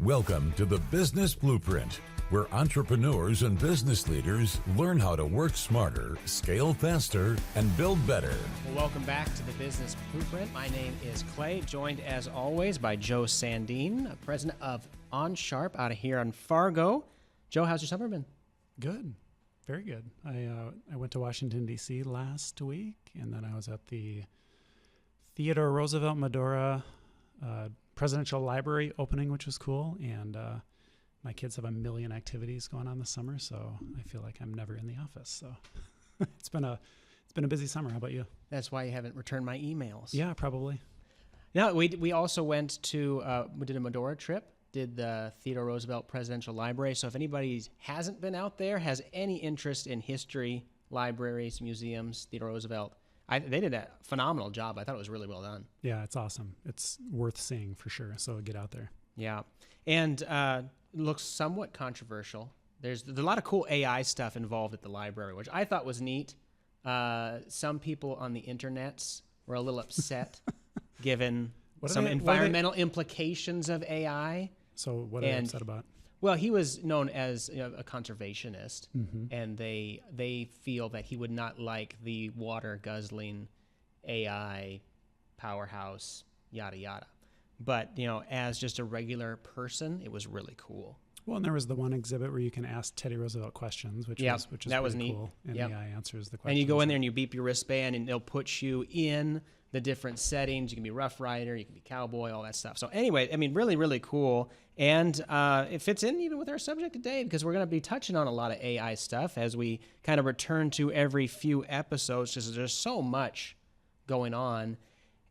Welcome to the Business Blueprint, where entrepreneurs and business leaders learn how to work smarter, scale faster, and build better. Well, welcome back to the Business Blueprint. My name is Clay, joined as always by Joe Sandine, president of Onsharp out of here in Fargo. Joe, how's your summer been? Good. Very good. I went to Washington, D.C. last week, and then I was at the Theodore Roosevelt Medora Presidential Library opening, which was cool. And my kids have a million activities going on this summer, so I feel like I'm never in the office. So it's been a busy summer. How about you? That's why you haven't returned my emails. Yeah, probably. No, we also went to, we did a Medora trip, did the Theodore Roosevelt Presidential Library. So if anybody hasn't been out there, has any interest in history, libraries, museums, Theodore Roosevelt, they did a phenomenal job. I thought it was really well done. Yeah, it's awesome. It's worth seeing for sure. So get out there. Yeah. And looks somewhat controversial. There's a lot of cool AI stuff involved at the library, which I thought was neat. Some people on the internets were a little upset given some environmental implications of AI. So what are they upset about? Well, he was known as a conservationist, and they feel that he would not like the water-guzzling AI powerhouse, yada, yada. But, as just a regular person, it was really cool. Well, and there was the one exhibit where you can ask Teddy Roosevelt questions, which is that was really neat. Cool. And AI answers the questions. And you go in there and you beep your wristband, and they'll put you in the different settings. You can be Rough Rider, you can be Cowboy, all that stuff. So anyway, I mean, really, really cool. And it fits in even with our subject today because we're going to be touching on a lot of AI stuff as we kind of return to every few episodes because there's so much going on.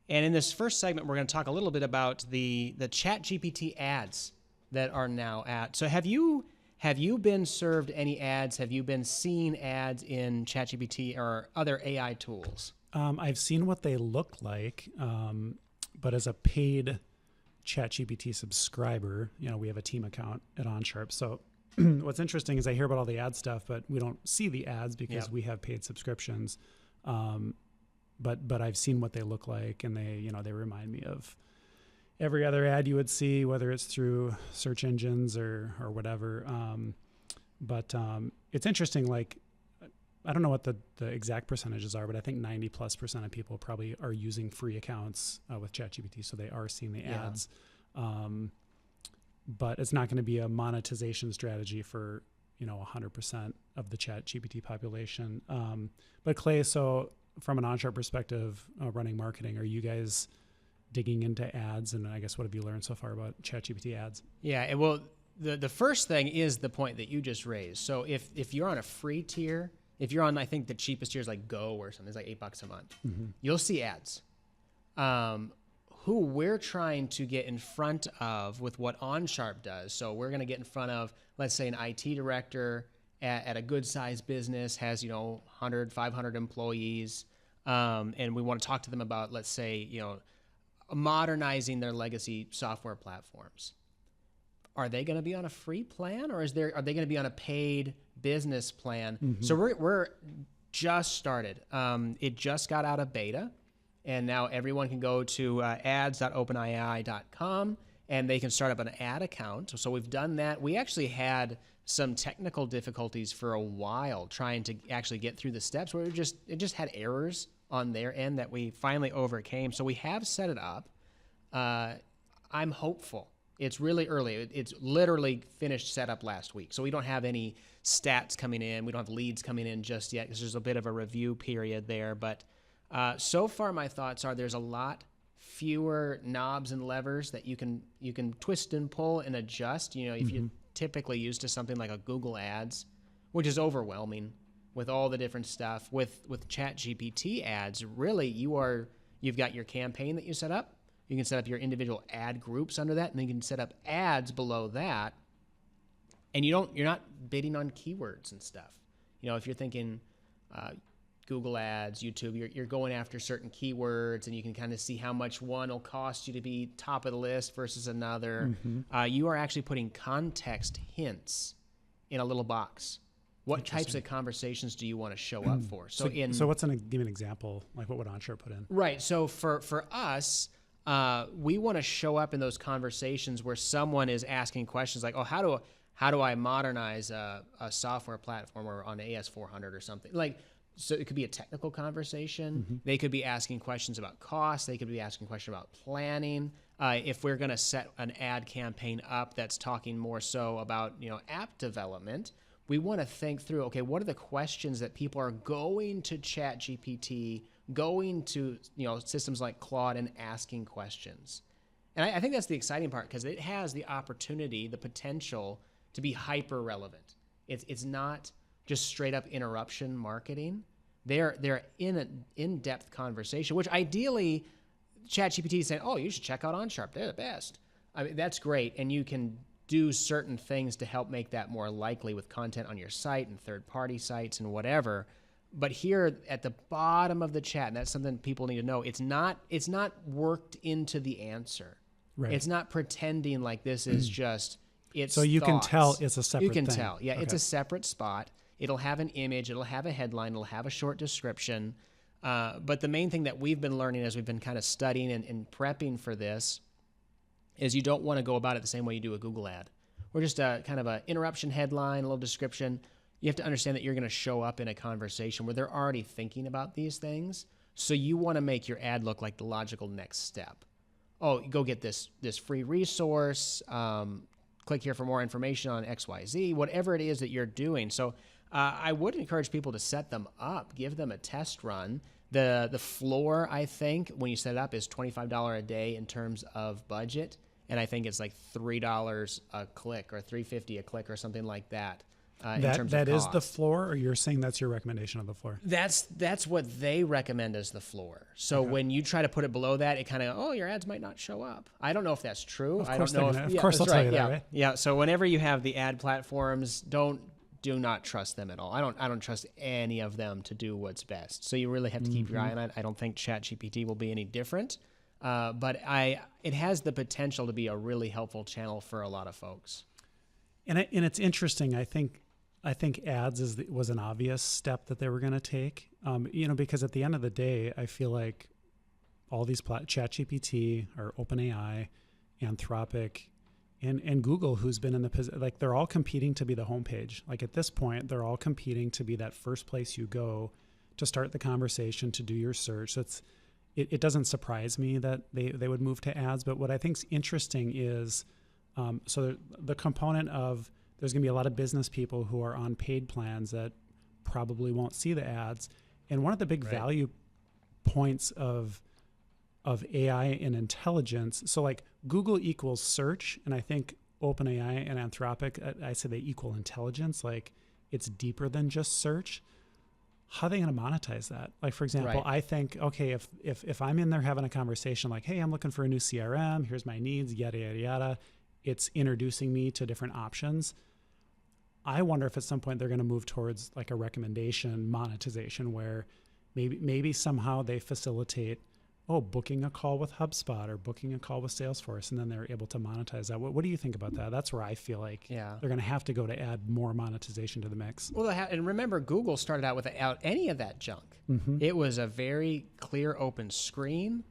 And in this first segment, we're going to talk a little bit about the ChatGPT ads that are now at. So have you been served any ads? Have you been seeing ads in ChatGPT or other AI tools? I've seen what they look like, but as a paid ChatGPT subscriber, we have a team account at Onsharp. So what's interesting is I hear about all the ad stuff, but we don't see the ads because we have paid subscriptions. But I've seen what they look like, and they remind me of every other ad you would see, whether it's through search engines or whatever. But it's interesting. Like, I don't know what the exact percentages are, but I think 90+% of people probably are using free accounts with ChatGPT, so they are seeing the ads. But it's not going to be a monetization strategy for 100% of the ChatGPT population. But Clay, so from an Onsharp perspective, running marketing, are you guys digging into ads? And I guess what have you learned so far about ChatGPT ads? Yeah, well, the first thing is the point that you just raised. So if you're on a free tier, if you're on, I think the cheapest tier is like Go or something, it's like $8 a month, you'll see ads. Who we're trying to get in front of with what Onsharp does. So we're going to get in front of, let's say, an IT director at a good-sized business, has 100, 500 employees, and we want to talk to them about, let's say, modernizing their legacy software platforms. Are they going to be on a free plan, or are they going to be on a paid business plan? So we're just started. It just got out of beta, and now everyone can go to ads.openai.com, and they can start up an ad account. So we've done that. We actually had some technical difficulties for a while trying to actually get through the steps where it just had errors on their end that we finally overcame. So we have set it up. I'm hopeful. It's really early. It's literally finished setup last week. So we don't have any stats coming in. We don't have leads coming in just yet because there's a bit of a review period there. But so far my thoughts are there's a lot fewer knobs and levers that you can twist and pull and adjust. If you're typically used to something like a Google Ads, which is overwhelming with all the different stuff. With ChatGPT ads, really you've got your campaign that you set up. You can set up your individual ad groups under that, and then you can set up ads below that. And you're not bidding on keywords and stuff. If you're thinking Google Ads, YouTube, you're going after certain keywords, and you can kind of see how much one will cost you to be top of the list versus another. You are actually putting context hints in a little box. What types of conversations do you want to show up for? So give me an example. Like, what would Onsharp put in? Right. So for us, we want to show up in those conversations where someone is asking questions like, oh, how do I modernize a software platform or on AS400 or something? Like, so it could be a technical conversation. They could be asking questions about cost. They could be asking questions about planning. If we're going to set an ad campaign up that's talking more so about, app development, we want to think through, okay, what are the questions that people are going to ChatGPT, going to, systems like Claude and asking questions? And I think that's the exciting part, because it has the opportunity, the potential to be hyper relevant. It's not just straight up interruption marketing. They're in an in-depth conversation, which ideally ChatGPT is saying, oh, you should check out Onsharp. They're the best. I mean, that's great. And you can do certain things to help make that more likely with content on your site and third-party sites and whatever. But here at the bottom of the chat, and that's something people need to know, it's not worked into the answer. Right. It's not pretending like this is just its So you thoughts. can tell it's a separate You can thing. tell. Yeah, Okay. it's a separate spot. It'll have an image. It'll have a headline. It'll have a short description. But the main thing that we've been learning as we've been kind of studying and prepping for this is you don't want to go about it the same way you do a Google ad. Or just a kind of an interruption headline, a little description. You have to understand that you're going to show up in a conversation where they're already thinking about these things. So you want to make your ad look like the logical next step. Oh, go get this free resource. Click here for more information on XYZ, whatever it is that you're doing. So I would encourage people to set them up, give them a test run. The floor, I think, when you set it up is $25 a day in terms of budget. And I think it's like $3 a click or $3.50 a click or something like that. In terms of That is cost. the floor, or you're saying that's your recommendation of the floor? That's what they recommend as the floor. So when you try to put it below that, it kind of, your ads might not show up. I don't know if that's true. Of I course don't know they're if gonna- of course that's they'll tell you that, yeah. right? Yeah. So whenever you have the ad platforms, do not trust them at all. I don't trust any of them to do what's best. So you really have to keep your eye on it. I don't think ChatGPT will be any different. But it has the potential to be a really helpful channel for a lot of folks. And it's interesting. I think ads was an obvious step that they were going to take. Because at the end of the day, I feel like all these ChatGPT or OpenAI, Anthropic, and Google, who's been in the position, like they're all competing to be the homepage. Like at this point, they're all competing to be that first place you go to start the conversation, to do your search. So it doesn't surprise me that they would move to ads. But what I think's interesting is, so the component of, there's going to be a lot of business people who are on paid plans that probably won't see the ads. And one of the big value points of AI and intelligence, so like Google equals search, and I think OpenAI and Anthropic, I say they equal intelligence. Like it's deeper than just search. How are they going to monetize that? Like, for example, I think, okay, if I'm in there having a conversation like, hey, I'm looking for a new CRM, here's my needs, yada, yada, yada. It's introducing me to different options. I wonder if at some point they're going to move towards like a recommendation monetization where maybe somehow they facilitate, booking a call with HubSpot or booking a call with Salesforce, and then they're able to monetize that. What do you think about that? That's where I feel like they're going to have to go to add more monetization to the mix. Well, and remember, Google started out without any of that junk. It was a very clear open screen.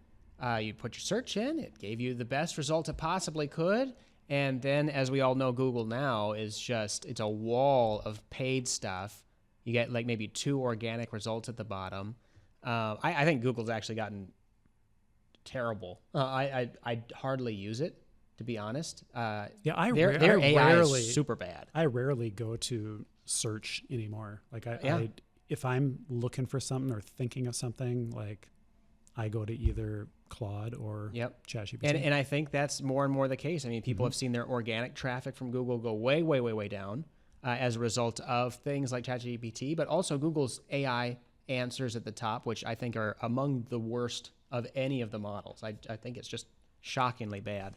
You put your search in, it gave you the best result it possibly could. And then, as we all know, Google now is it's a wall of paid stuff. You get like maybe 2 organic results at the bottom. I think Google's actually gotten terrible. I hardly use it, to be honest. Their AI is super bad. I rarely go to search anymore. Like if I'm looking for something or thinking of something, like I go to either Claude or ChatGPT. And I think that's more and more the case. I mean, people have seen their organic traffic from Google go way, way, way, way down as a result of things like ChatGPT, but also Google's AI answers at the top, which I think are among the worst of any of the models. I think it's just shockingly bad.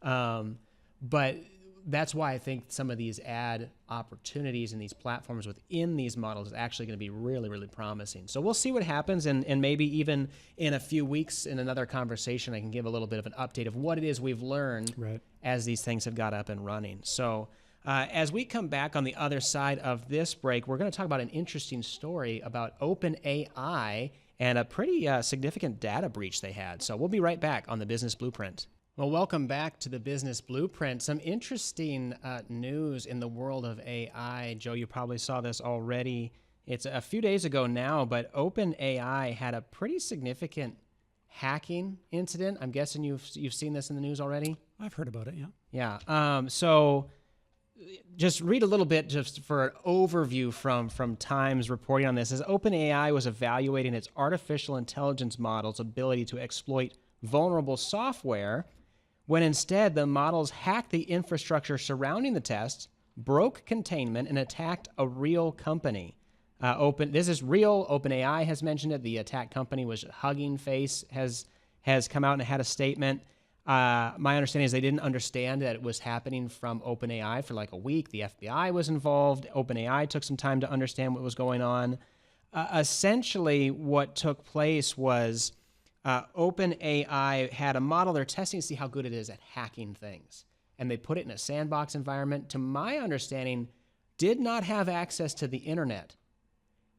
But that's why I think some of these ad opportunities and these platforms within these models is actually going to be really, really promising. So we'll see what happens, and maybe even in a few weeks in another conversation, I can give a little bit of an update of what it is we've learned as these things have got up and running. So as we come back on the other side of this break, we're going to talk about an interesting story about OpenAI and a pretty significant data breach they had. So we'll be right back on the Business Blueprint. Well, welcome back to the Business Blueprint. Some interesting news in the world of AI. Joe, you probably saw this already. It's a few days ago now, but OpenAI had a pretty significant hacking incident. I'm guessing you've seen this in the news already? I've heard about it, yeah. Yeah. So just read a little bit just for an overview from Times reporting on this. As OpenAI was evaluating its artificial intelligence model's ability to exploit vulnerable software, when instead the models hacked the infrastructure surrounding the tests, broke containment, and attacked a real company. This is real. OpenAI has mentioned it. The attack company was Hugging Face, has come out and had a statement. My understanding is they didn't understand that it was happening from OpenAI for like a week. The FBI was involved. OpenAI took some time to understand what was going on. Essentially, what took place was OpenAI had a model they're testing to see how good it is at hacking things. And they put it in a sandbox environment. To my understanding, did not have access to the internet.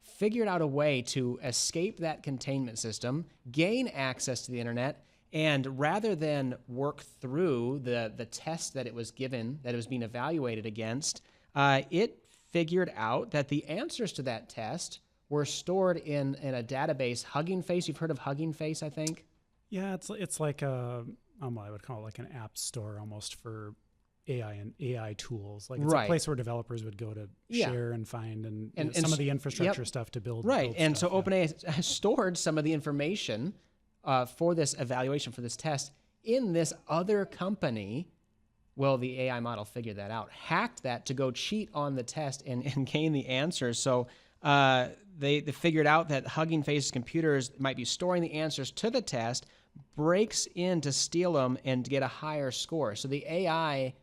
Figured out a way to escape that containment system, gain access to the internet, and rather than work through the test that it was given, that it was being evaluated against, it figured out that the answers to that test were stored in a database. Hugging Face, you've heard of Hugging Face, I think? Yeah, it's like a, I would call it like an app store almost for AI and AI tools. Like it's a place where developers would go to share and find and some of the infrastructure stuff to build. Right, build and stuff, so OpenAI has stored some of the information for this evaluation, for this test, in this other company. Well, the AI model figured that out, hacked that to go cheat on the test and gain the answers. So they figured out that Hugging Face's computers might be storing the answers to the test, breaks in to steal them and get a higher score. So the AI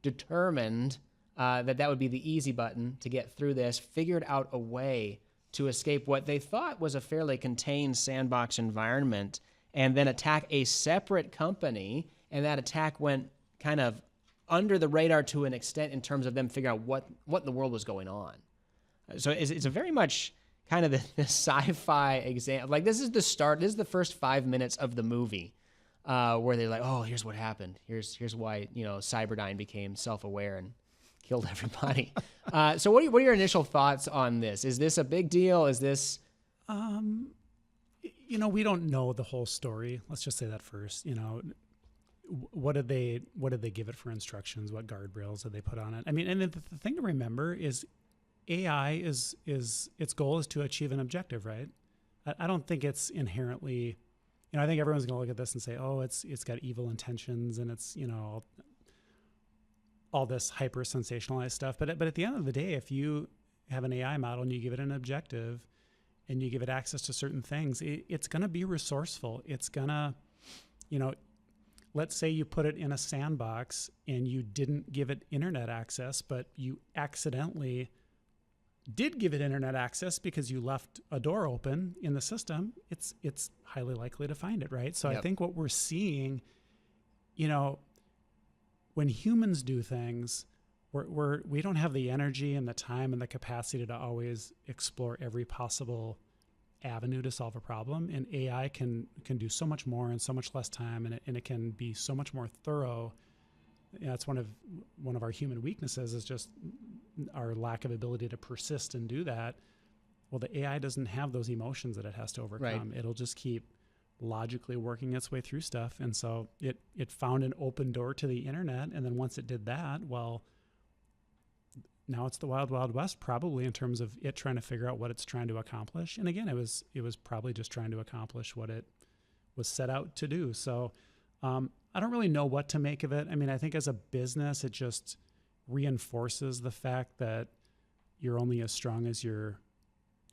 determined that would be the easy button to get through this, figured out a way to escape what they thought was a fairly contained sandbox environment, and then attack a separate company. And that attack went kind of under the radar to an extent in terms of them figuring out what in the world was going on. So it's a very much kind of the sci-fi example. Like this is the start. This is the first 5 minutes of the movie where they're like, oh, here's what happened. Here's why Cyberdyne became self-aware and killed everybody. So what are your initial thoughts on this? Is this a big deal? Is this? We don't know the whole story. Let's just say that first. What did they give it for instructions? What guardrails did they put on it? I mean, and the thing to remember is AI is its goal is to achieve an objective, right? I don't think it's inherently, I think everyone's going to look at this and say, oh, it's got evil intentions and it's, all this hyper sensationalized stuff. But at the end of the day, if you have an AI model and you give it an objective and you give it access to certain things, it's going to be resourceful. It's going to, let's say you put it in a sandbox and you didn't give it internet access, but you accidentally did give it internet access because you left a door open in the system, it's highly likely to find it, right? So I think what we're seeing, when humans do things, we don't have the energy and the time and the capacity to always explore every possible avenue to solve a problem. And AI can do so much more in so much less time, and it can be so much more thorough. It's one of our human weaknesses is just our lack of ability to persist and do that. Well, the AI doesn't have those emotions that it has to overcome. Right. It'll just keep logically working its way through stuff. And so it found an open door to the internet. And then once it did that, well, now it's the wild, wild west, probably in terms of it trying to figure out what it's trying to accomplish. And again, it was probably just trying to accomplish what it was set out to do. So I don't really know what to make of it. I mean, I think as a business, it just reinforces the fact that you're only as strong as your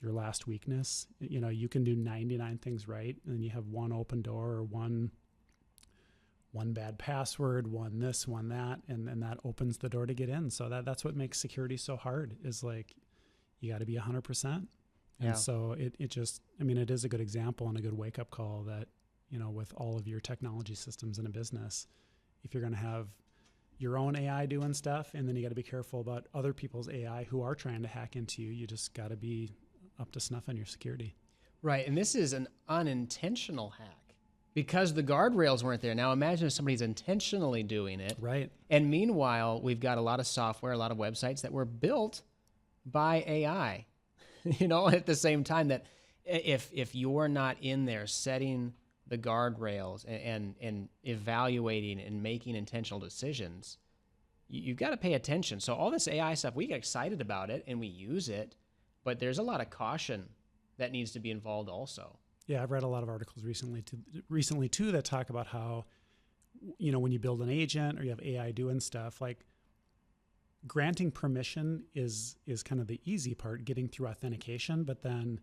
last weakness. You can do 99 things right, and then you have one open door or one bad password, one this, one that, and that opens the door to get in. So that's what makes security so hard, is like you got to be 100%. And so it just, it is a good example and a good wake up call that, with all of your technology systems in a business, if you're going to have your own AI doing stuff, and then you got to be careful about other people's AI who are trying to hack into you, you just got to be up to snuff on your security. Right, and this is an unintentional hack because the guardrails weren't there. Now imagine if somebody's intentionally doing it. Right. And meanwhile, we've got a lot of software, a lot of websites that were built by AI. At the same time that if you're not in there setting the guardrails and evaluating and making intentional decisions, you've got to pay attention. So all this AI stuff, we get excited about it and we use it, but there's a lot of caution that needs to be involved also. Yeah, I've read a lot of articles recently too that talk about how, when you build an agent or you have AI doing stuff, like granting permission is kind of the easy part, getting through authentication, but then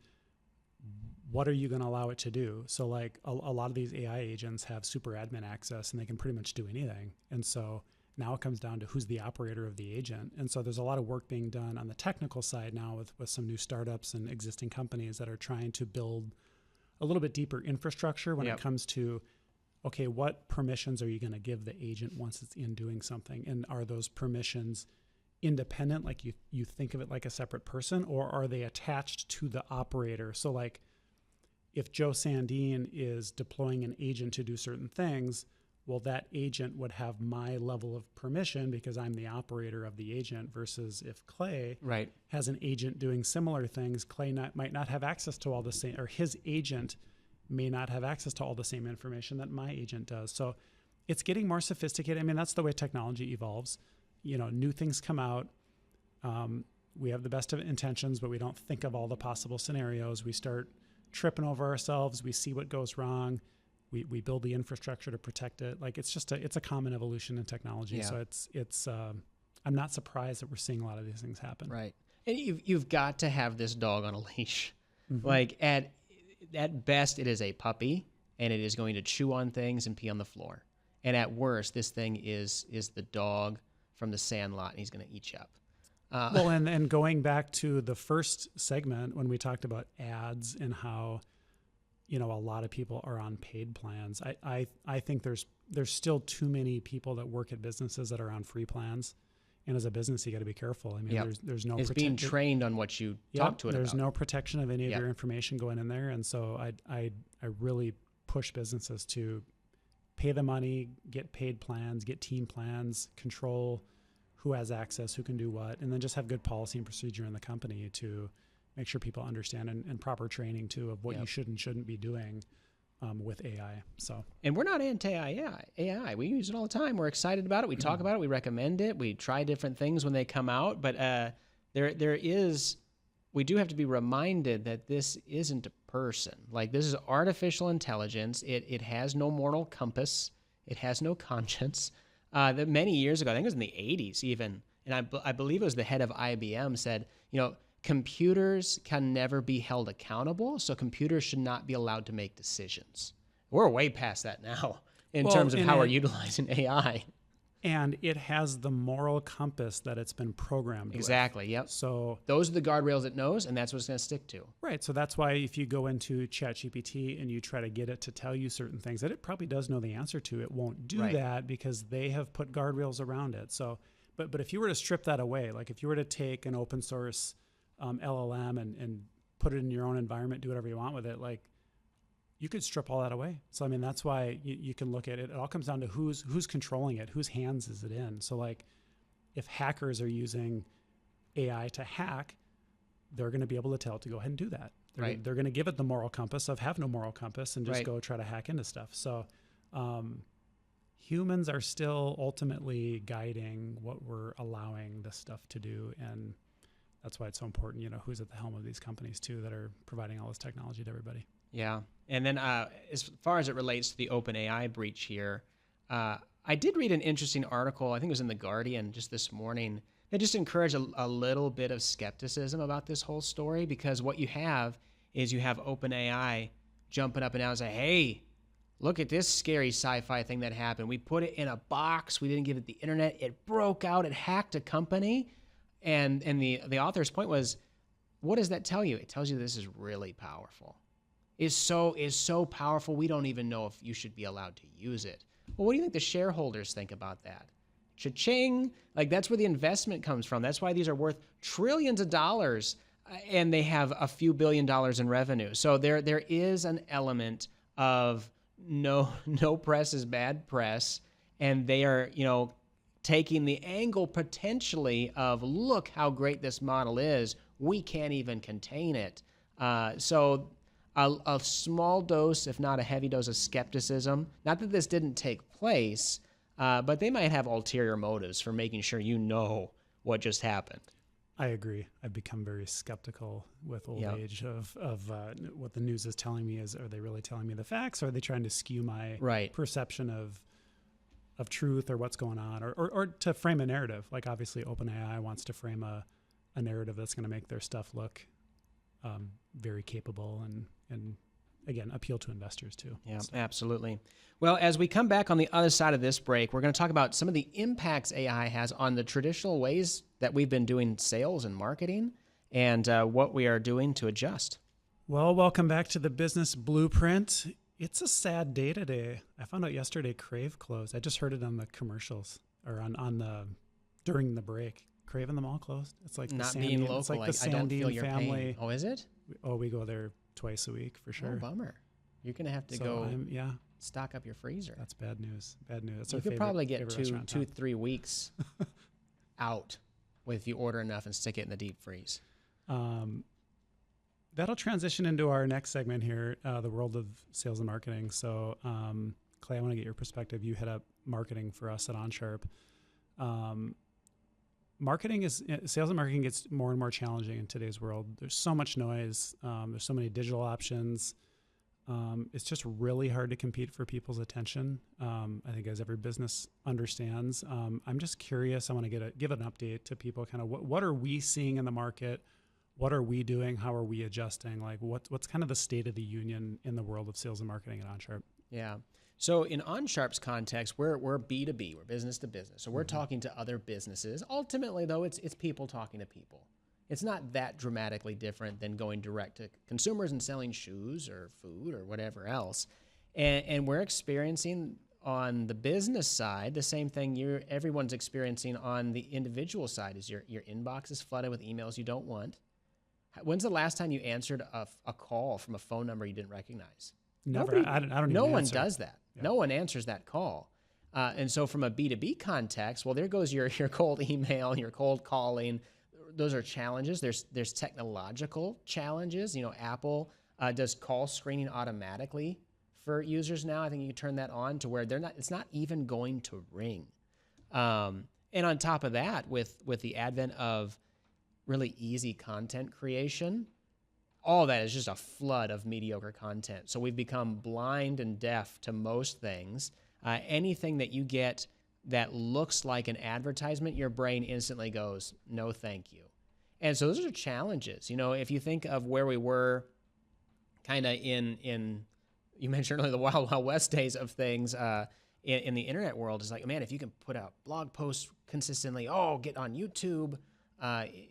what are you going to allow it to do? So like a lot of these AI agents have super admin access and they can pretty much do anything. And so now it comes down to who's the operator of the agent. And so there's a lot of work being done on the technical side now with some new startups and existing companies that are trying to build a little bit deeper infrastructure when it comes to, okay, what permissions are you going to give the agent once it's in doing something? And are those permissions independent, like you think of it like a separate person, or are they attached to the operator? So like if Joe Sandine is deploying an agent to do certain things, well, that agent would have my level of permission because I'm the operator of the agent, versus if Clay has an agent doing similar things, Clay might not have access to all the same, or his agent may not have access to all the same information that my agent does. So it's getting more sophisticated. I mean, that's the way technology evolves. New things come out. We have the best of intentions, but we don't think of all the possible scenarios. We start tripping over ourselves. We see what goes wrong. We build the infrastructure to protect it. Like it's a common evolution in technology. Yeah. So it's I'm not surprised that we're seeing a lot of these things happen. Right. And you've got to have this dog on a leash. Mm-hmm. Like at best it is a puppy and it is going to chew on things and pee on the floor. And at worst, this thing is the dog from the Sandlot and he's going to eat you up. Well, and going back to the first segment when we talked about ads and how a lot of people are on paid plans. I think there's still too many people that work at businesses that are on free plans. And as a business, you got to be careful. I mean, there's no... It's being trained on what you talk to it There's about. no protection of any of your information going in there. And so I really push businesses to pay the money, get paid plans, get team plans, control who has access, who can do what, and then just have good policy and procedure in the company to make sure people understand and proper training too of what you should and shouldn't be doing with AI. And we're not anti-AI. We use it all the time. We're excited about it. We talk about it. We recommend it. We try different things when they come out. But we do have to be reminded that this isn't a person. Like this is artificial intelligence. It has no moral compass. It has no conscience. That many years ago, I think it was in the 80s even, and I believe it was the head of IBM said, computers can never be held accountable, so computers should not be allowed to make decisions. We're way past that now in terms of how we're utilizing AI. And it has the moral compass that it's been programmed Exactly, with. Yep. So those are the guardrails it knows, and that's what it's going to stick to. Right, so that's why if you go into ChatGPT and you try to get it to tell you certain things that it probably does know the answer to, it won't do that because they have put guardrails around it. So, but if you were to strip that away, like if you were to take an open source LLM and put it in your own environment, do whatever you want with it, like you could strip all that away. So, I mean, that's why you can look at it. It all comes down to who's controlling it, whose hands is it in. So like if hackers are using AI to hack, they're going to be able to tell it to go ahead and do that. They're going to give it the moral compass of have no moral compass and just go try to hack into stuff. So humans are still ultimately guiding what we're allowing this stuff to do. And that's why it's so important, who's at the helm of these companies too that are providing all this technology to everybody. Yeah. And then as far as it relates to the OpenAI breach here, I did read an interesting article, I think it was in The Guardian just this morning, that just encouraged a little bit of skepticism about this whole story, because what you have is you have OpenAI jumping up and down and say, hey, look at this scary sci-fi thing that happened. We put it in a box. We didn't give it the internet. It broke out. It hacked a company. And the author's point was, what does that tell you? It tells you this is really powerful. Is so powerful, we don't even know if you should be allowed to use it. Well, what do you think the shareholders think about that? Cha-ching! Like, that's where the investment comes from. That's why these are worth trillions of dollars. and they have a few $1 billion in revenue. So there is an element of no press is bad press, and they are, taking the angle potentially of, look how great this model is. We can't even contain it. So a small dose, if not a heavy dose of skepticism. Not that this didn't take place, but they might have ulterior motives for making sure what just happened. I agree. I've become very skeptical with old age of what the news is telling me. Are they really telling me the facts, or are they trying to skew my perception of truth or what's going on, or to frame a narrative? Like, obviously OpenAI wants to frame a narrative that's going to make their stuff look very capable and again, appeal to investors too. Yeah, absolutely. Well, as we come back on the other side of this break, we're going to talk about some of the impacts AI has on the traditional ways that we've been doing sales and marketing, and what we are doing to adjust. Well, welcome back to the Business Blueprint. It's a sad day today. I found out yesterday Crave closed. I just heard it on the commercials or during the break. Crave and them all closed. It's like not the being Sandine, local. It's like the I don't feel Sandine your family. Pain. Oh, is it? We go there twice a week for sure. Oh, bummer. You're going to have to stock up your freezer. That's bad news. Bad news. That's you could probably get 2-3 weeks out if you order enough and stick it in the deep freeze. That'll transition into our next segment here, the world of sales and marketing. So, Clay, I want to get your perspective. You head up marketing for us at Onsharp. Sales and marketing gets more and more challenging in today's world. There's so much noise. There's so many digital options. It's just really hard to compete for people's attention. I think as every business understands. I'm just curious. I want to give an update to people. Kind of what are we seeing in the market? What are we doing? How are we adjusting? Like what's kind of the state of the union in the world of sales and marketing at Onsharp? Yeah. So in Onsharp's context, we're B2B, we're business to business. So we're talking to other businesses. Ultimately, though, it's people talking to people. It's not that dramatically different than going direct to consumers and selling shoes or food or whatever else. And we're experiencing on the business side the same thing everyone's experiencing on the individual side. Is your inbox is flooded with emails you don't want. When's the last time you answered a call from a phone number you didn't recognize? Never. I don't even No one answer. does that. Yeah. No one answers that call. And so from a B2B context, well, there goes your cold email, your cold calling. Those are challenges. There's technological challenges. Apple does call screening automatically for users now. I think you can turn that on to where it's not even going to ring. And on top of that, with the advent of really easy content creation, all that is just a flood of mediocre content. So we've become blind and deaf to most things. Anything that you get that looks like an advertisement, your brain instantly goes, no, thank you. And so those are challenges. If you think of where we were kind of in you mentioned earlier, the Wild Wild West days of things in the internet world, it's like, man, if you can put out blog posts consistently, get on YouTube,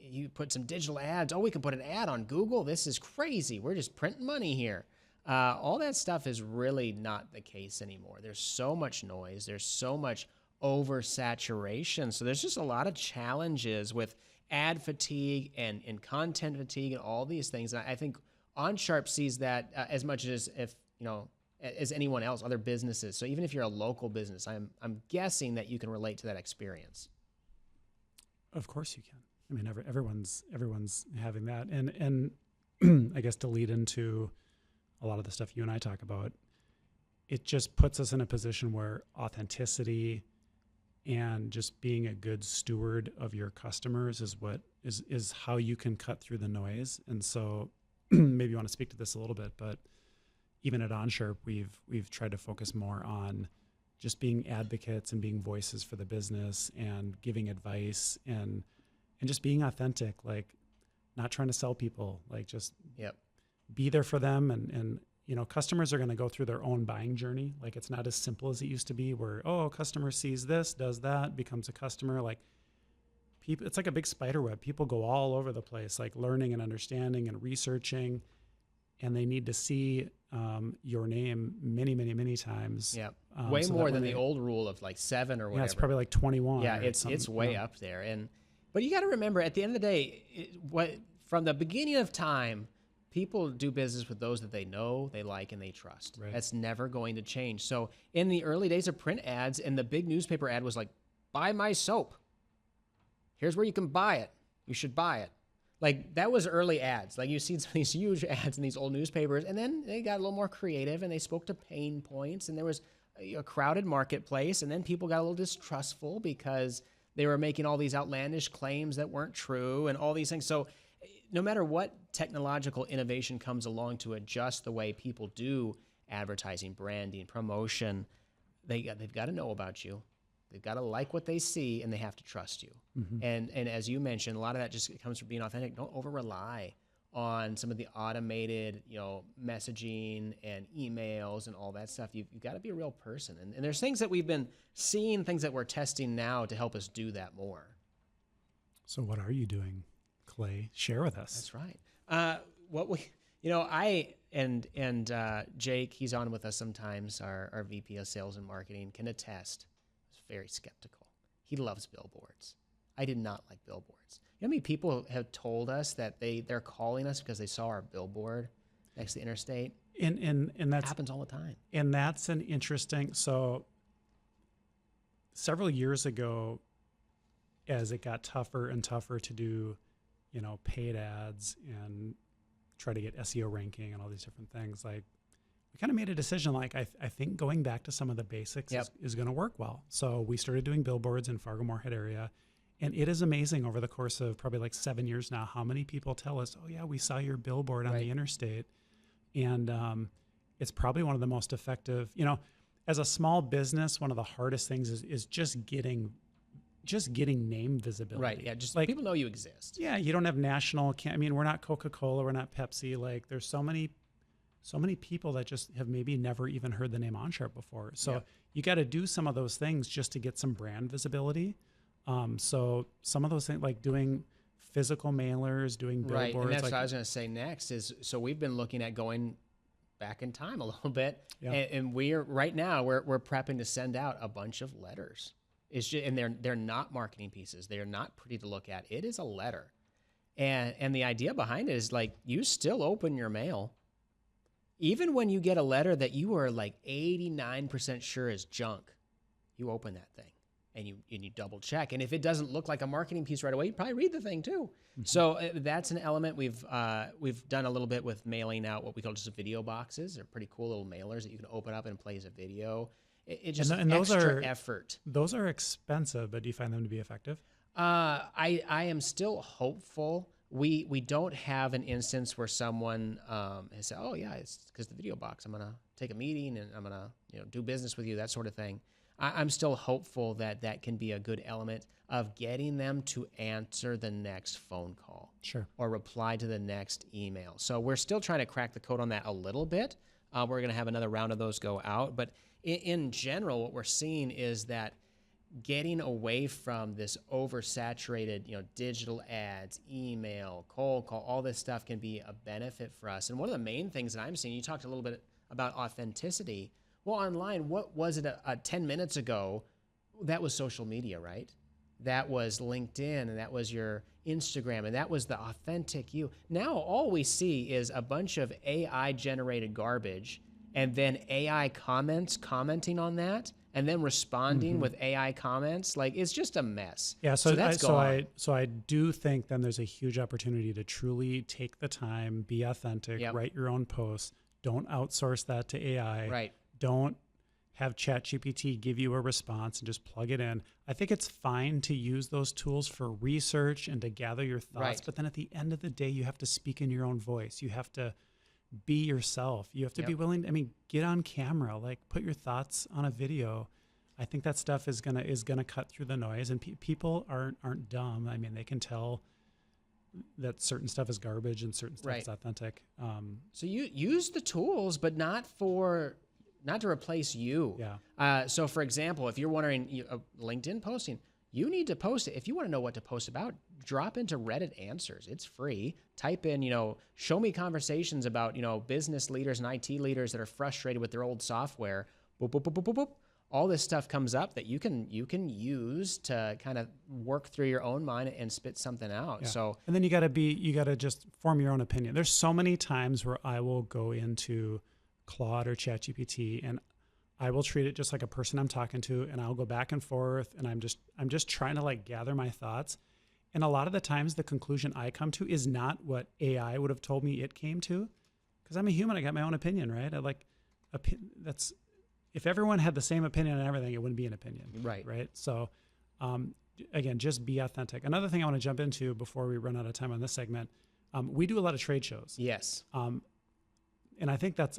you put some digital ads. We can put an ad on Google. This is crazy. We're just printing money here. All that stuff is really not the case anymore. There's so much noise. There's so much oversaturation. So there's just a lot of challenges with ad fatigue and content fatigue and all these things. And I think Onsharp sees that as much as as anyone else, other businesses. So even if you're a local business, I'm guessing that you can relate to that experience. Of course you can. I mean, everyone's having that, and I guess to lead into a lot of the stuff you and I talk about, it just puts us in a position where authenticity and just being a good steward of your customers is how you can cut through the noise. And so, maybe you want to speak to this a little bit, but even at Onsharp, we've tried to focus more on just being advocates and being voices for the business and giving advice and just being authentic, like not trying to sell people, like just be there for them. And customers are going to go through their own buying journey. Like it's not as simple as it used to be where, customer sees this, does that, becomes a customer. Like people, it's like a big spider web. People go all over the place, like learning and understanding and researching, and they need to see your name many, many, many times. Yeah, way so more than the old rule of like 7 or whatever. Yeah, it's probably like 21. Yeah, it's way up there. But you got to remember, at the end of the day, from the beginning of time, people do business with those that they know, they like, and they trust. Right. That's never going to change. So in the early days of print ads, and the big newspaper ad was like, buy my soap. Here's where you can buy it. You should buy it. Like, that was early ads. Like, you see some of these huge ads in these old newspapers, and then they got a little more creative, and they spoke to pain points, and there was a crowded marketplace, and then people got a little distrustful because they were making all these outlandish claims that weren't true and all these things. So no matter what technological innovation comes along to adjust the way people do advertising, branding, promotion, they've got to know about you. They've got to like what they see, and they have to trust you. Mm-hmm. And as you mentioned, a lot of that just comes from being authentic. Don't over-rely on some of the automated, messaging and emails and all that stuff. You've got to be a real person. And there's things that we've been seeing, things that we're testing now to help us do that more. So what are you doing, Clay? Share with us. That's right. I and Jake, he's on with us sometimes, our VP of Sales and Marketing, can attest. Very skeptical. He loves billboards. I did not like billboards. You know how many people have told us that they're calling us because they saw our billboard next to the interstate? And that happens all the time. And that's an interesting. So several years ago, as it got tougher and tougher to do, paid ads and try to get SEO ranking and all these different things, like, we kind of made a decision, like, I think going back to some of the basics is going to work well. So we started doing billboards in Fargo-Moorhead area. And it is amazing over the course of probably like 7 years now, how many people tell us, oh yeah, we saw your billboard on the interstate. And it's probably one of the most effective, as a small business, one of the hardest things is just getting name visibility. Right. Yeah. Just like, people know you exist. Yeah. You don't have national, we're not Coca-Cola, we're not Pepsi. Like, there's so many people that just have maybe never even heard the name Onsharp before. So you got to do some of those things just to get some brand visibility. So some of those things, like doing physical mailers, doing billboards. Right, and that's what I was going to say next is, so we've been looking at going back in time a little bit, and we're right now we're prepping to send out a bunch of letters. It's just, and they're not marketing pieces. They are not pretty to look at. It is a letter, and the idea behind it is, like, you still open your mail. Even when you get a letter that you are like 89% sure is junk, you open that thing and you double check. And if it doesn't look like a marketing piece right away, you probably read the thing too. Mm-hmm. So that's an element. We've done a little bit with mailing out what we call just video boxes. They're pretty cool little mailers that you can open up and play as a video. It just and those extra effort. Those are expensive, but do you find them to be effective? I am still hopeful. We don't have an instance where someone has said, oh yeah, it's because the video box, I'm going to take a meeting and I'm going to do business with you, that sort of thing. I'm still hopeful that can be a good element of getting them to answer the next phone call. Sure. Or reply to the next email. So we're still trying to crack the code on that a little bit. We're going to have another round of those go out. But in general, what we're seeing is that getting away from this oversaturated, digital ads, email, cold call, all this stuff can be a benefit for us. And one of the main things that I'm seeing, you talked a little bit about authenticity. Well, online, what was it 10 minutes ago? That was social media, right? That was LinkedIn, and that was your Instagram, and that was the authentic you. Now all we see is a bunch of AI-generated garbage, and then AI commenting on that, and then responding with AI comments. Like, it's just a mess. Yeah, so that's gone. So I do think then there's a huge opportunity to truly take the time, be authentic, write your own posts. Don't outsource that to AI. Right. Don't have ChatGPT give you a response and just plug it in. I think it's fine to use those tools for research and to gather your thoughts, right. But then at the end of the day, you have to speak in your own voice. You have to be yourself. You have to be willing, get on camera, like put your thoughts on a video. I think that stuff is gonna cut through the noise, and people aren't dumb. They can tell that certain stuff is garbage and certain stuff is authentic. So you use the tools, but not to replace you. Yeah. So for example, if you're wondering, LinkedIn posting, you need to post it. If you want to know what to post about, drop into Reddit answers. It's free. Type in, show me conversations about, business leaders and IT leaders that are frustrated with their old software. Boop, boop, boop, boop, boop, boop. all this stuff comes up that you can use to kind of work through your own mind and spit something out. Yeah. So, and then you got to just form your own opinion. There's so many times where I will go into Claude or ChatGPT and I will treat it just like a person I'm talking to, and I'll go back and forth, and I'm just trying to like gather my thoughts. And a lot of the times the conclusion I come to is not what AI would have told me it came to, because I'm a human. I got my own opinion, right? That's, if everyone had the same opinion on everything, it wouldn't be an opinion. Right. So again, just be authentic. Another thing I want to jump into before we run out of time on this segment, we do a lot of trade shows. Yes. And I think that's,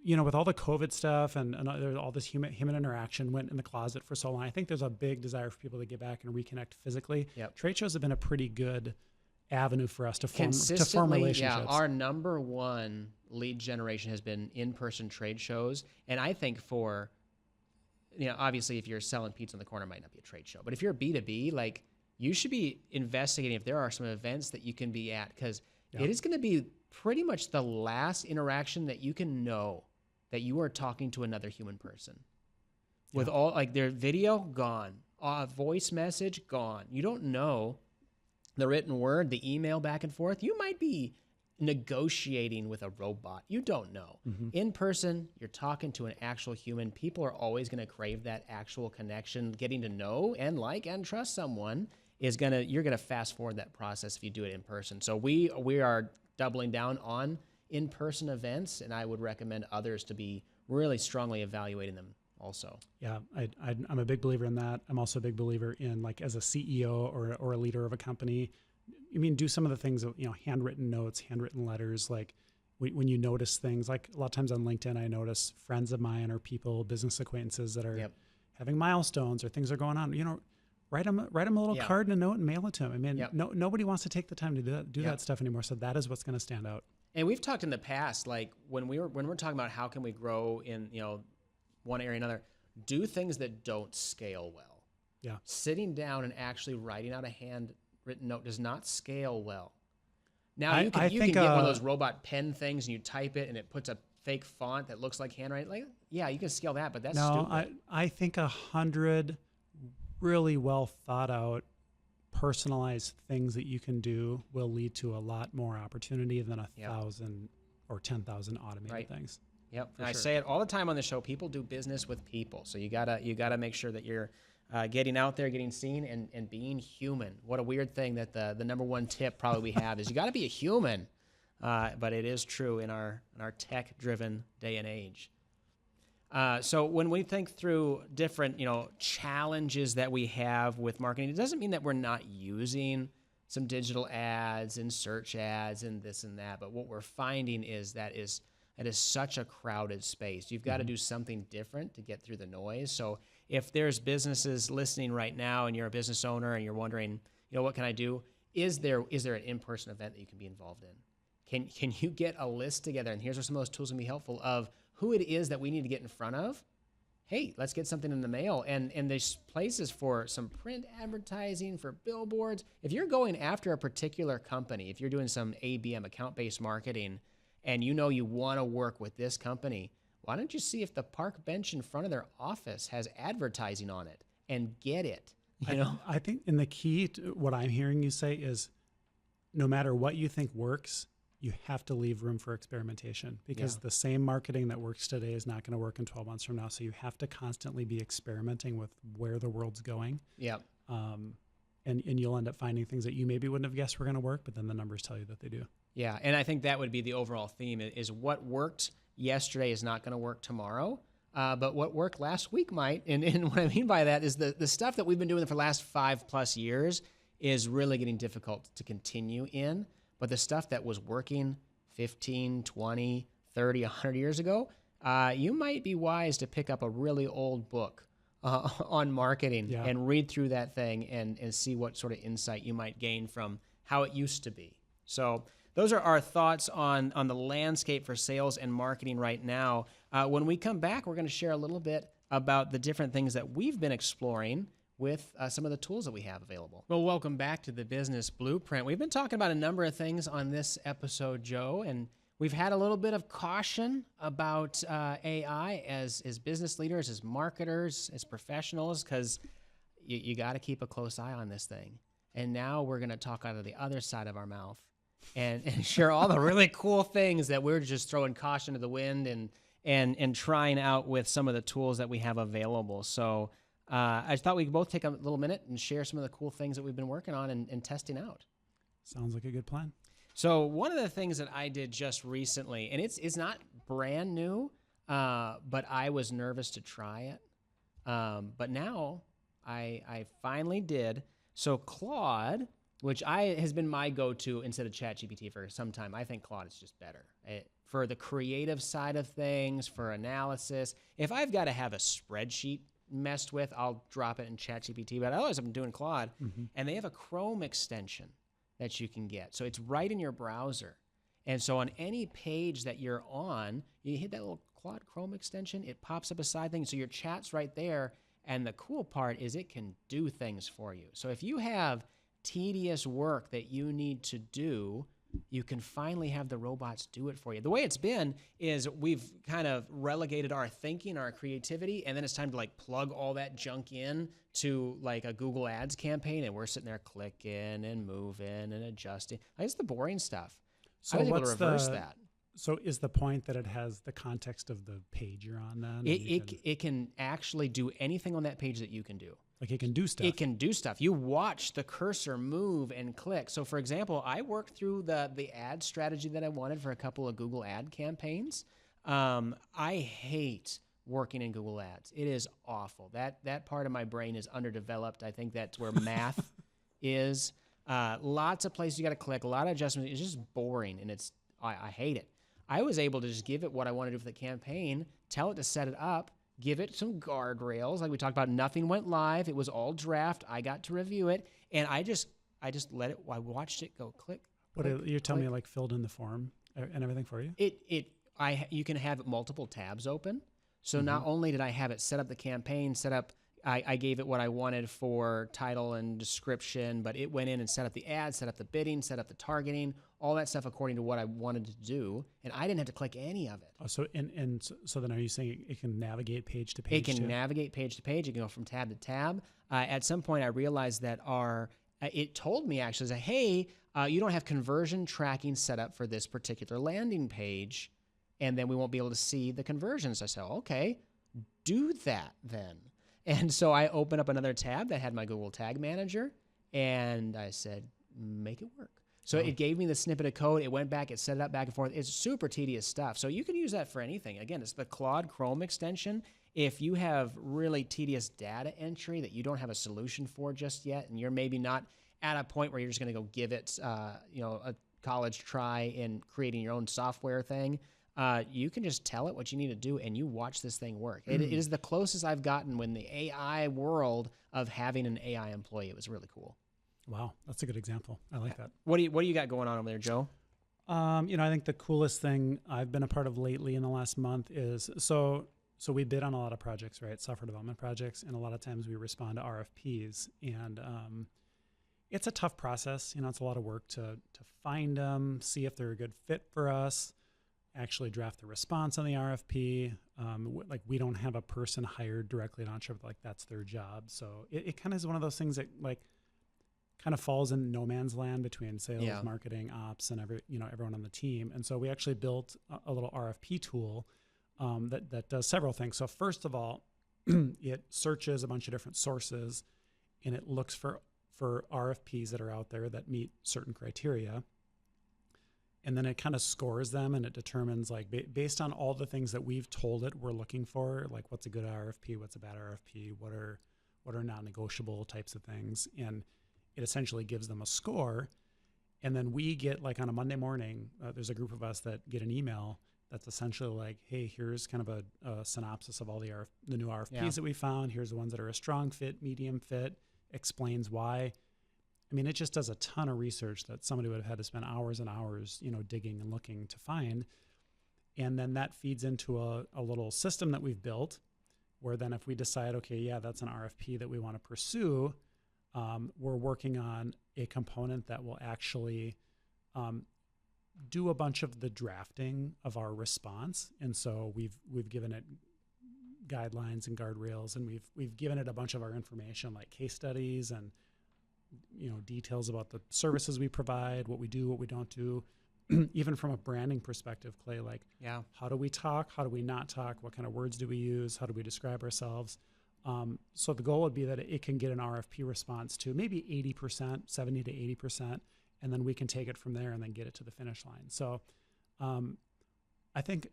with all the COVID stuff and all this human interaction went in the closet for so long, I think there's a big desire for people to get back and reconnect physically. Yep. Trade shows have been a pretty good avenue for us to form relationships. Yeah, our number one lead generation has been in-person trade shows. And I think for, obviously if you're selling pizza on the corner, it might not be a trade show. But if you're B2B, like, you should be investigating if there are some events that you can be at, because it is going to be pretty much the last interaction that you can know that you are talking to another human person. With all, like, their video, gone. Voice message, gone. You don't know the written word, the email back and forth. You might be negotiating with a robot. You don't know. In person, you're talking to an actual human. People are always going to crave that actual connection. Getting to know and like and trust someone you're going to fast forward that process if you do it in person. So we are doubling down on in-person events, and I would recommend others to be really strongly evaluating them also. Yeah, I'm a big believer in that. I'm also a big believer in, like, as a CEO or a leader of a company, do some of the things, handwritten notes, handwritten letters, like when you notice things, like a lot of times on LinkedIn, I notice friends of mine or people, business acquaintances that are having milestones or things are going on, write them a little card and a note and mail it to them. Nobody wants to take the time to do that stuff anymore. So that is what's going to stand out. And we've talked in the past, like when we're talking about how can we grow in, one area or another, do things that don't scale well. Yeah. Sitting down and actually writing out a handwritten note does not scale well. Now you can get one of those robot pen things and you type it and it puts a fake font that looks like handwriting. Like, yeah, you can scale that, but that's stupid. I think 100 really well thought out, personalized things that you can do will lead to a lot more opportunity than 1,000 or 10,000 automated things. Yep. And I say it all the time on the show. People do business with people. So you gotta make sure that you're getting out there, getting seen, and being human. What a weird thing that the number one tip probably we have is you got to be a human. But it is true in our tech-driven day and age. So when we think through different, challenges that we have with marketing, it doesn't mean that we're not using some digital ads and search ads and this and that. But what we're finding is that is such a crowded space. You've got to do something different to get through the noise. So if there's businesses listening right now and you're a business owner and you're wondering, what can I do? Is there an in-person event that you can be involved in? Can you get a list together? And here's where some of those tools can be helpful of who it is that we need to get in front of. Hey, let's get something in the mail. And there's places for some print advertising, for billboards. If you're going after a particular company, if you're doing some ABM, account-based marketing, and you want to work with this company, why don't you see if the park bench in front of their office has advertising on it and get it? I think in the key to what I'm hearing you say is no matter what you think works, you have to leave room for experimentation, because the same marketing that works today is not going to work in 12 months from now. So you have to constantly be experimenting with where the world's going. Yeah. And you'll end up finding things that you maybe wouldn't have guessed were going to work, but then the numbers tell you that they do. Yeah. And I think that would be the overall theme is what worked yesterday is not going to work tomorrow. But what worked last week might. And what I mean by that is the stuff that we've been doing for the last 5+ years is really getting difficult to continue in. But the stuff that was working 15, 20, 30, 100 years ago, you might be wise to pick up a really old book on marketing and read through that thing and see what sort of insight you might gain from how it used to be. So those are our thoughts on the landscape for sales and marketing right now. When we come back, we're going to share a little bit about the different things that we've been exploring with some of the tools that we have available. Well, welcome back to the Business Blueprint. We've been talking about a number of things on this episode, Joe, and We've had a little bit of caution about AI as business leaders, as marketers, as professionals, because you got to keep a close eye on this thing. And now we're going to talk out of the other side of our mouth and share all the really cool things that we're just throwing caution to the wind and trying out with some of the tools that we have available. So I thought we could both take a little minute and share some of the cool things that we've been working on and testing out. Sounds like a good plan. So one of the things that I did just recently, and it's not brand new, but I was nervous to try it. But now I finally did. So Claude, which has been my go-to instead of ChatGPT for some time, I think Claude is just better. For the creative side of things, for analysis. If I've got to have a spreadsheet messed with, I'll drop it in ChatGPT. But otherwise, I'm doing Claude. And they have a Chrome extension that you can get. So it's right in your browser. And so on any page that you're on, you hit that little Claude Chrome extension, it pops up a side thing. So your chat's right there. And the cool part is it can do things for you. So if you have tedious work that you need to do, you can finally have the robots do it for you. The way it's been is we've kind of relegated our thinking, our creativity, and then it's time to like plug all that junk in to like a Google Ads campaign, and we're sitting there clicking and moving and adjusting. Like, it's the boring stuff. So I was able to reverse that. So is the point that it has the context of the page you're on then? It can actually do anything on that page that you can do. Like it can do stuff. It can do stuff. You watch the cursor move and click. So for example, I worked through the ad strategy that I wanted for a couple of Google ad campaigns. I hate working in Google Ads. It is awful. That part of my brain is underdeveloped. I think that's where math is. Lots of places you got to click, a lot of adjustments. It's just boring, and I hate it. I was able to just give it what I want to do for the campaign, tell it to set it up, give it some guardrails. Like we talked about, nothing went live. It was all draft. I got to review it, and I just let it, I watched it go click. You're telling me like filled in the form and everything for you? You can have multiple tabs open. So not only did I have it set up the campaign, I gave it what I wanted for title and description, but it went in and set up the ad, set up the bidding, set up the targeting, all that stuff according to what I wanted to do, and I didn't have to click any of it. Oh, so then are you saying it can navigate page to page? It can navigate page to page. It can go from tab to tab. At some point, I realized that it told me actually, that, hey, you don't have conversion tracking set up for this particular landing page, and then we won't be able to see the conversions. I said, okay, do that then. And so I opened up another tab that had my Google Tag Manager, and I said, make it work. So it gave me the snippet of code. It went back. It set it up back and forth. It's super tedious stuff. So you can use that for anything. Again, it's the Claude Chrome extension. If you have really tedious data entry that you don't have a solution for just yet, and you're maybe not at a point where you're just going to go give it a college try in creating your own software thing, you can just tell it what you need to do, and you watch this thing work. It is the closest I've gotten when the AI world of having an AI employee. It was really cool. Wow, that's a good example. I like that. What do you got going on over there, Joe? I think the coolest thing I've been a part of lately in the last month is so we bid on a lot of projects, right? Software development projects, and a lot of times we respond to RFPs, and it's a tough process. It's a lot of work to find them, see if they're a good fit for us, actually draft the response on the RFP. Like we don't have a person hired directly at Onsharp, like that's their job. So it kind of is one of those things that like kind of falls in no man's land between sales, marketing, ops, and everyone on the team. And so we actually built a little RFP tool that does several things. So first of all, it searches a bunch of different sources, and it looks for RFPs that are out there that meet certain criteria. And then it kind of scores them, and it determines like based on all the things that we've told it we're looking for, like what's a good RFP, what's a bad RFP, what are non-negotiable types of things. And it essentially gives them a score. And then we get like on a Monday morning, there's a group of us that get an email that's essentially like, hey, here's kind of a synopsis of all the new RFPs that we found. Here's the ones that are a strong fit, medium fit, explains why. I mean, it just does a ton of research that somebody would have had to spend hours and hours, digging and looking to find. And then that feeds into a little system that we've built where then if we decide, okay, yeah, that's an RFP that we want to pursue, we're working on a component that will actually do a bunch of the drafting of our response, and so we've given it guidelines and guardrails, and we've given it a bunch of our information, like case studies and details about the services we provide, what we do, what we don't do, even from a branding perspective, Clay, like how do we talk, how do we not talk, what kind of words do we use, how do we describe ourselves. So the goal would be that it can get an RFP response to maybe 80%, 70 to 80%, and then we can take it from there and then get it to the finish line. So I think,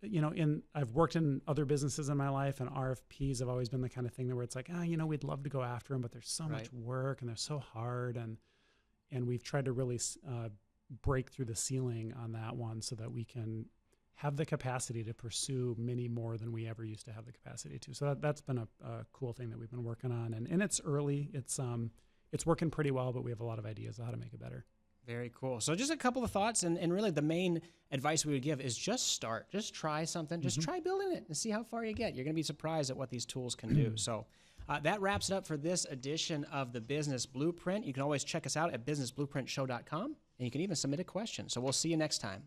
I've worked in other businesses in my life, and RFPs have always been the kind of thing where it's like, we'd love to go after them, but there's so much work and they're so hard. And we've tried to really break through the ceiling on that one so that we can have the capacity to pursue many more than we ever used to have the capacity to. So that's been a cool thing that we've been working on. And it's early. It's working pretty well, but we have a lot of ideas on how to make it better. Very cool. So just a couple of thoughts, and really the main advice we would give is just start. Just try something. Just try building it and see how far you get. You're going to be surprised at what these tools can do. So that wraps it up for this edition of the Business Blueprint. You can always check us out at businessblueprintshow.com, and you can even submit a question. So we'll see you next time.